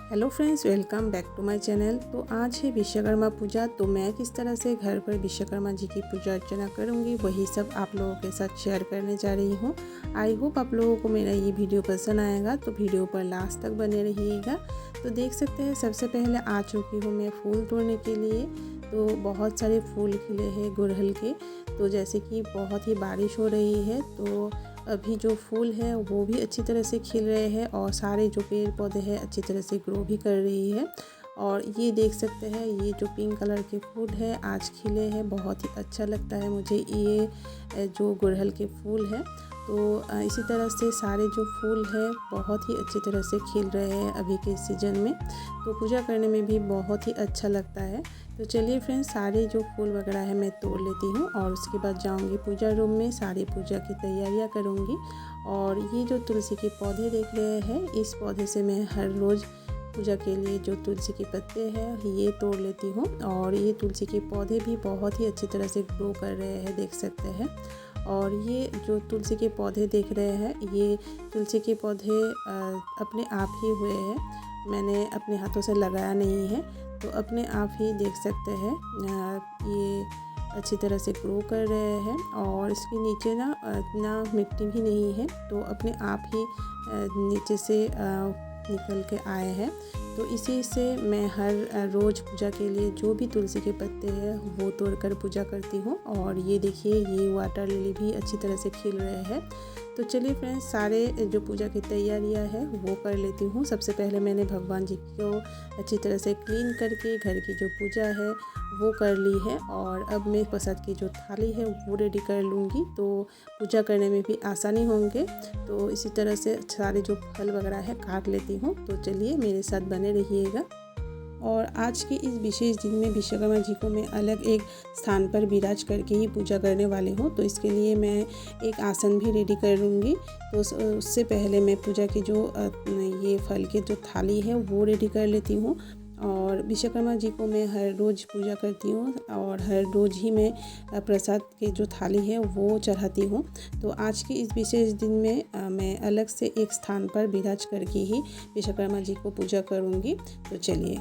Hello friends, welcome back to my channel. तो आज है विश्वकर्मा पूजा। तो मैं किस तरह से घर पर विश्वकर्मा जी की पूजा अर्चना करूंगी वही सब आप लोगों के साथ शेयर करने जा रही हूं। आई होप आप लोगों को मेरा ये वीडियो पसंद आएगा, तो वीडियो पर लास्ट तक बने रहिएगा। तो देख सकते हैं सबसे पहले आ चुकी हूँ मैं फूल तोड़ने के लिए। तो बहुत सारे फूल खिले हैं गुड़हल के। तो जैसे कि बहुत ही बारिश हो रही है तो अभी जो फूल है वो भी अच्छी तरह से खिल रहे हैं और सारे जो पेड़ पौधे हैं अच्छी तरह से ग्रो भी कर रही है। और ये देख सकते हैं ये जो पिंक कलर के फूल है आज खिले हैं, बहुत ही अच्छा लगता है मुझे ये जो गुड़हल के फूल हैं। तो इसी तरह से सारे जो फूल हैं बहुत ही अच्छी तरह से खिल रहे हैं अभी के सीज़न में। तो पूजा करने में भी बहुत ही अच्छा लगता है। तो चलिए फ्रेंड्स, सारे जो फूल वगैरह है मैं तोड़ लेती हूँ और उसके बाद जाऊँगी पूजा रूम में, सारी पूजा की तैयारियाँ करूँगी। और ये जो तुलसी के पौधे देख रहे हैं, इस पौधे से मैं हर रोज़ पूजा के लिए जो तुलसी के पत्ते हैं ये तोड़ लेती हूँ। और ये तुलसी के पौधे भी बहुत ही अच्छी तरह से ग्रो कर रहे हैं, देख सकते हैं। और ये जो तुलसी के पौधे देख रहे हैं, ये तुलसी के पौधे अपने आप ही हुए हैं, मैंने अपने हाथों से लगाया नहीं है। तो अपने आप ही देख सकते हैं ये अच्छी तरह से ग्रो कर रहे हैं। और इसके नीचे ना इतना मिट्टी भी नहीं है, तो अपने आप ही नीचे से निकल के आए हैं। तो इसी से मैं हर रोज़ पूजा के लिए जो भी तुलसी के पत्ते हैं वो तोड़कर पूजा करती हूँ। और ये देखिए ये वाटर लिली भी अच्छी तरह से खिल रहे हैं। तो चलिए फ्रेंड्स, सारे जो पूजा की तैयारियां हैं वो कर लेती हूँ। सबसे पहले मैंने भगवान जी को अच्छी तरह से क्लीन करके घर की जो पूजा है वो कर ली है। और अब मैं प्रसाद की जो थाली है वो रेडी कर लूँगी, तो पूजा करने में भी आसानी होंगे। तो इसी तरह से सारे जो फल वगैरह है काट लेती हूँ। तो चलिए मेरे साथ बने रहिएगा। और आज के इस विशेष दिन में विश्वकर्मा जी को मैं अलग एक स्थान पर विराज करके ही पूजा करने वाली हूँ। तो इसके लिए मैं एक आसन भी रेडी कर लूँगी। तो उससे पहले मैं पूजा की जो ये फल की जो थाली है वो रेडी कर लेती हूँ। और विश्वकर्मा जी को मैं हर रोज़ पूजा करती हूँ और हर रोज़ ही मैं प्रसाद की जो थाली है वो चढ़ाती हूँ। तो आज के इस विशेष दिन में मैं अलग से एक स्थान पर विराज करके ही विश्वकर्मा जी को पूजा करूँगी। तो चलिए,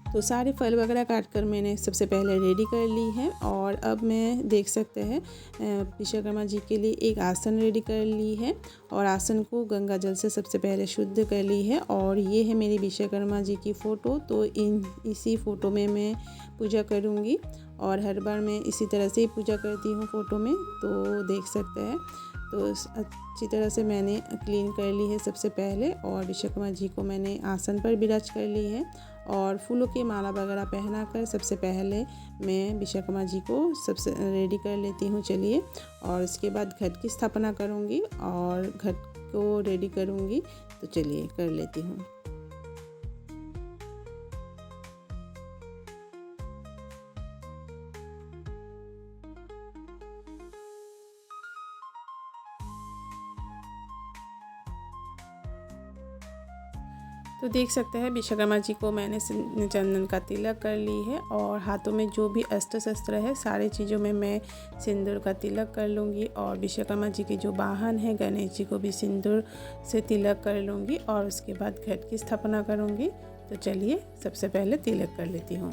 तो सारे फल वगैरह काट कर मैंने सबसे पहले रेडी कर ली है। और अब मैं देख सकते हैं विश्वकर्मा जी के लिए एक आसन रेडी कर ली है। और आसन को गंगा जल से सबसे पहले शुद्ध कर ली है। और ये है मेरी विश्वकर्मा जी की फ़ोटो। तो इसी फ़ोटो में मैं पूजा करूँगी और हर बार मैं इसी तरह से ही पूजा करती हूँ फ़ोटो में। तो देख सकते हैं, तो अच्छी तरह से मैंने क्लीन कर ली है सबसे पहले। और विश्वकर्मा जी को मैंने आसन पर विराज कर ली है और फूलों की माला वगैरह पहनाकर सबसे पहले मैं विश्वकर्मा जी को सबसे रेडी कर लेती हूँ। चलिए, और इसके बाद घट की स्थापना करूँगी और घट को रेडी करूँगी। तो चलिए कर लेती हूँ। तो देख सकते हैं विश्वकर्मा जी को मैंने चंदन का तिलक कर ली है। और हाथों में जो भी अस्त्र शस्त्र है सारी चीज़ों में मैं सिंदूर का तिलक कर लूँगी। और विश्वकर्मा जी के जो वाहन है गणेश जी को भी सिंदूर से तिलक कर लूँगी और उसके बाद घट की स्थापना करूँगी। तो चलिए सबसे पहले तिलक कर लेती हूँ।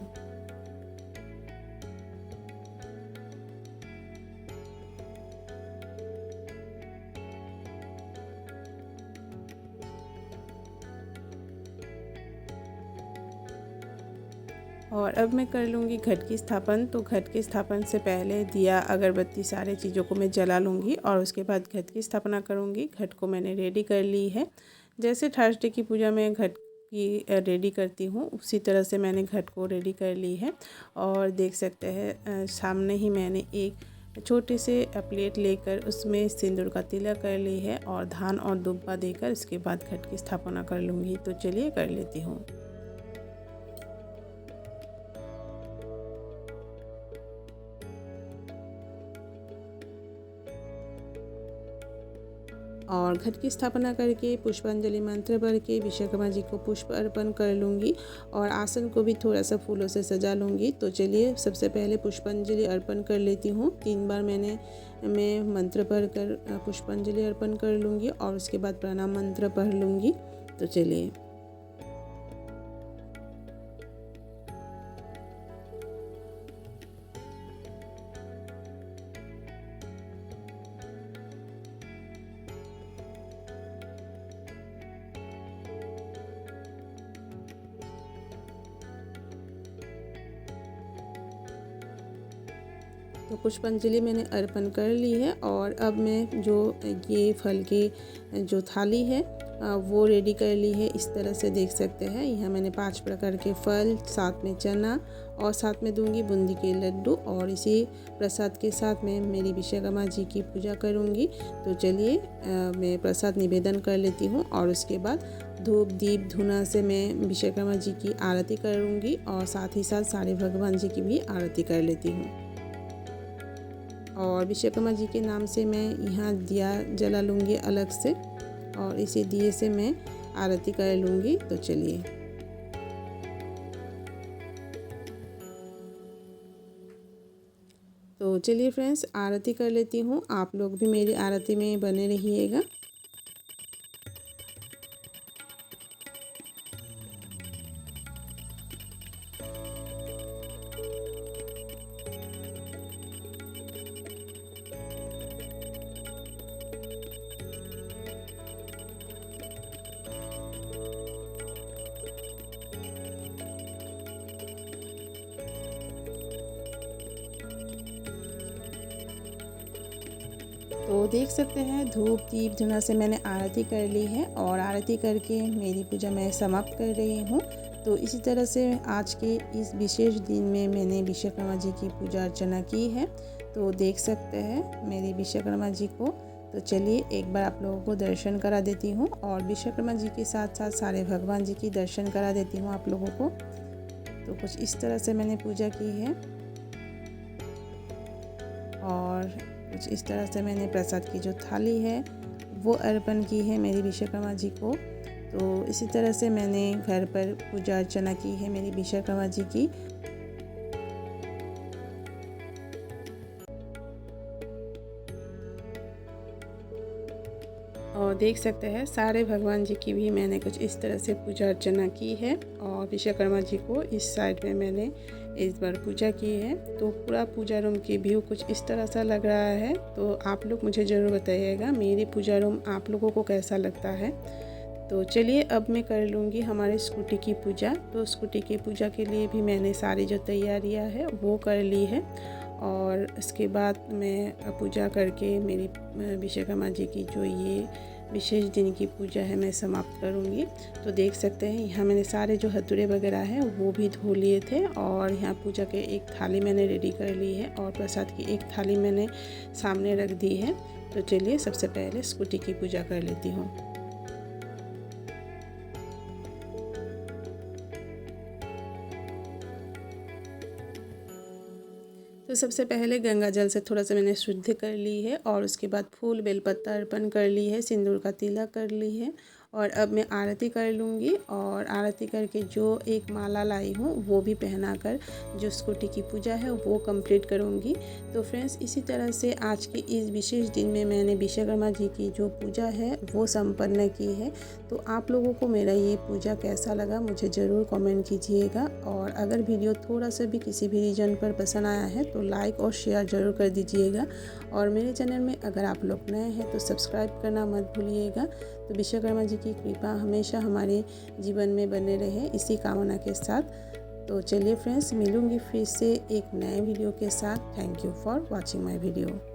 और अब मैं कर लूँगी घट की स्थापन। तो घट की स्थापन से पहले दिया अगरबत्ती सारे चीज़ों को मैं जला लूँगी और उसके बाद घट की स्थापना करूँगी। घट को मैंने रेडी कर ली है। जैसे थर्सडे की पूजा में घट की रेडी करती हूँ उसी तरह से मैंने घट को रेडी कर ली है। और देख सकते हैं सामने ही मैंने एक छोटे से प्लेट लेकर उसमें सिंदूर का तिलक कर ली है और धान और दुब्बा देकर उसके बाद घट की स्थापना कर लूँगी। तो चलिए कर लेती हूँ। और घट की स्थापना करके पुष्पांजलि मंत्र पढ़ के विश्वकर्मा जी को पुष्प अर्पण कर लूँगी और आसन को भी थोड़ा सा फूलों से सजा लूँगी। तो चलिए सबसे पहले पुष्पांजलि अर्पण कर लेती हूँ। 3 बार मैं मंत्र पढ़ कर पुष्पांजलि अर्पण कर लूँगी और उसके बाद प्रणाम मंत्र पढ़ लूँगी। तो चलिए। तो पुष्पांजलि मैंने अर्पण कर ली है और अब मैं जो ये फल की जो थाली है वो रेडी कर ली है। इस तरह से देख सकते हैं, यहाँ मैंने 5 प्रकार के फल, साथ में चना और साथ में दूंगी बूंदी के लड्डू और इसी प्रसाद के साथ मैं मेरी विश्वकर्मा जी की पूजा करूंगी। तो चलिए मैं प्रसाद निवेदन कर लेती हूँ और उसके बाद धूप दीप धुना से मैं विश्वकर्मा जी की आरती करूंगी और साथ ही साथ सारे भगवान जी की भी आरती कर लेती हूँ। और विश्वकर्मा जी के नाम से मैं यहाँ दिया जला लूँगी अलग से और इसी दिए से मैं आरती कर लूँगी। तो चलिए फ्रेंड्स आरती कर लेती हूँ। आप लोग भी मेरी आरती में बने रहिएगा। तो देख सकते हैं धूप दीप धुना से मैंने आरती कर ली है और आरती करके मेरी पूजा मैं समाप्त कर रही हूँ। तो इसी तरह से आज के इस विशेष दिन में मैंने विश्वकर्मा जी की पूजा अर्चना की है। तो देख सकते हैं मेरी विश्वकर्मा जी को। तो चलिए एक बार आप लोगों को दर्शन करा देती हूँ और विश्वकर्मा जी के साथ साथ सारे भगवान जी की दर्शन करा देती हूँ आप लोगों को। तो कुछ इस तरह से मैंने पूजा की है और कुछ इस तरह से मैंने प्रसाद की जो थाली है वो अर्पण की है मेरी विश्वकर्मा जी को। तो इसी तरह से मैंने घर पर पूजा अर्चना की है मेरी विश्वकर्मा जी की। और देख सकते हैं सारे भगवान जी की भी मैंने कुछ इस तरह से पूजा अर्चना की है और विश्वकर्मा जी को इस साइड में मैंने इस बार पूजा की है। तो पूरा पूजा रूम की व्यू कुछ इस तरह सा लग रहा है। तो आप लोग मुझे ज़रूर बताइएगा मेरी पूजा रूम आप लोगों को कैसा लगता है। तो चलिए अब मैं कर लूँगी हमारे स्कूटी की पूजा। तो स्कूटी की पूजा के लिए भी मैंने सारी जो तैयारियां है वो कर ली है और इसके बाद मैं पूजा करके मेरी विश्वकर्मा जी की जो ये विशेष दिन की पूजा है मैं समाप्त करूँगी। तो देख सकते हैं यहाँ मैंने सारे जो हथौड़े वगैरह हैं वो भी धो लिए थे और यहाँ पूजा के एक थाली मैंने रेडी कर ली है और प्रसाद की एक थाली मैंने सामने रख दी है। तो चलिए सबसे पहले स्कूटी की पूजा कर लेती हूँ। तो सबसे पहले गंगा जल से थोड़ा सा मैंने शुद्ध कर ली है और उसके बाद फूल बेलपत्ता अर्पण कर ली है, सिंदूर का तिलक कर ली है और अब मैं आरती कर लूँगी और आरती करके जो एक माला लाई हूँ वो भी पहनाकर जो स्कूटी की पूजा है वो कंप्लीट करूँगी। तो फ्रेंड्स इसी तरह से आज के इस विशेष दिन में मैंने विश्वकर्मा जी की जो पूजा है वो संपन्न की है। तो आप लोगों को मेरा ये पूजा कैसा लगा मुझे ज़रूर कमेंट कीजिएगा और अगर वीडियो थोड़ा सा भी किसी भी रीजन पर पसंद आया है तो लाइक और शेयर ज़रूर कर दीजिएगा और मेरे चैनल में अगर आप लोग नए हैं तो सब्सक्राइब करना मत भूलिएगा। तो विश्वकर्मा जी की कृपा हमेशा हमारे जीवन में बने रहे इसी कामना के साथ। तो चलिए फ्रेंड्स मिलूंगी फिर से एक नए वीडियो के साथ। Thank you for watching my video.